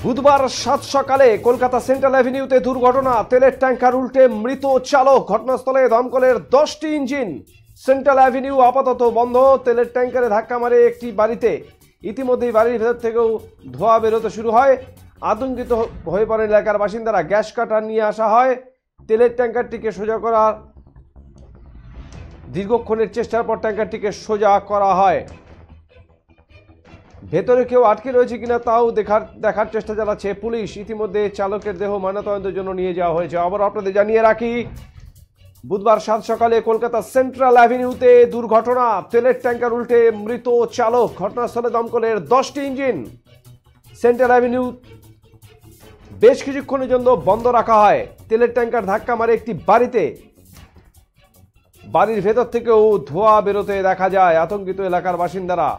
বুধবার সাত সকালে কলকাতা সেন্ট্রাল অ্যাভিনিউতে দুর্ঘটনা, তেলের ট্যাঙ্কার উল্টে মৃত চালক। ঘটনাস্থলে দমকলের 10টি ইঞ্জিন। সেন্ট্রাল অ্যাভিনিউ আপাতত বন্ধ। তেলের ট্যাঙ্কারে ধাক্কা মারে একটি বাড়িতে। ইতিমধ্যেই বাড়ির ভেতর থেকেও ধোঁয়া বেরোতে শুরু হয়। আতঙ্কিত হয়ে পড়েন এলাকার বাসিন্দারা। গ্যাস কাটার নিয়ে আসা হয়। তেলের ট্যাঙ্কারটিকে সোজা করার দীর্ঘক্ষণের চেষ্টার পর ট্যাঙ্কারটিকে সোজা করা হয়। ভেতরে কেউ আটকে রয়েছে কিনা তাও দেখার চেষ্টা চালাচ্ছে পুলিশ। ইতিমধ্যে চালকের দেহ ময়নাতদন্তের জন্য নিয়ে যাওয়া হয়েছে। আবার আপনাদের জানিয়ে রাখি, বুধবার সাত সকালে কলকাতা সেন্ট্রাল অ্যাভিনিউতে দুর্ঘটনা, তেলের ট্যাঙ্কার উল্টে মৃত চালক। ঘটনাস্থলে দমকলের 10টি ইঞ্জিন। সেন্ট্রাল অ্যাভিনিউ বেশ কিছুক্ষণের জন্য বন্ধ রাখা হয়। তেলের ট্যাঙ্কার ধাক্কা মারে একটি বাড়িতে। বাড়ির ভেতর থেকেও ধোঁয়া বেরোতে দেখা যায়। আতঙ্কিত এলাকার বাসিন্দারা।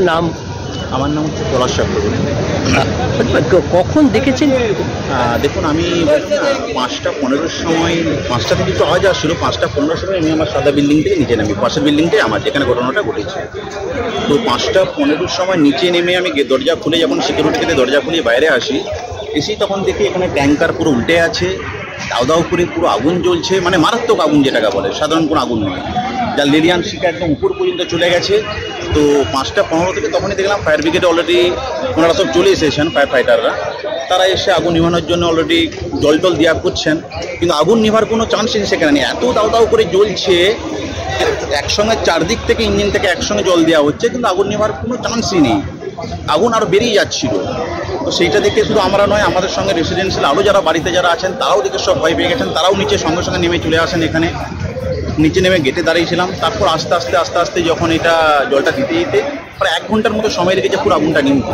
নাম? আমার নাম হচ্ছে পলাশ চক্রবর্তী। কখন দেখেছেন? দেখুন, আমি 5:15 সময়, 5টা থেকে একটু আওয়াজ আসছিল। 5:15 সময় আমি আমার সাদা বিল্ডিং থেকে নিচে নামি। পাশের বিল্ডিংটাই আমার, যেখানে ঘটনাটা ঘটেছে। তো 5:15 সময় নিচে নেমে আমি দরজা খুলে, যখন সিকিউরিটি থেকে দরজা খুলে বাইরে আসি, এসেই তখন দেখি এখানে ট্যাঙ্কার পুরো উল্টে আছে। দাউ দাউ করে পুরো আগুন জ্বলছে, মানে মারাত্মক আগুন যেটাকে বলে, সাধারণ কোনো আগুন নয়। যার লেলিয়ান শিখা একদম উপর পর্যন্ত চলে গেছে। তো 5:15 থেকে তখনই দেখলাম ফায়ার ব্রিগেডে অলরেডি ওনারা সব চলে এসেছেন, ফায়ার ফাইটাররা। তারা এসে আগুন নিভানোর জন্য অলরেডি জল দেওয়া করছেন, কিন্তু আগুন নিভার কোনো চান্সই সেখানে নেই। এত দাউ দাউ করে জ্বলছে, একসঙ্গে চারদিক থেকে ইঞ্জিন থেকে একসঙ্গে জল দেওয়া হচ্ছে, কিন্তু আগুন নেভার কোনো চান্সই নেই। আগুন আরও বেরিয়ে যাচ্ছিল। তো সেইটা দেখে শুধু আমরা নয়, আমাদের সঙ্গে রেসিডেন্সিয়াল আরও যারা বাড়িতে যারা আছেন তারাও দেখে সব ভয় পেয়ে গেছেন। তারাও নিচে সঙ্গে সঙ্গে নেমে চলে আসেন। এখানে নিচে নেমে গেটে দাঁড়িয়েছিলাম। তারপর আস্তে আস্তে যখন এটা জলটা দিতে প্রায় 1 ঘন্টার মতো সময় লেগেছে পুরো আগুনটা নিমতে।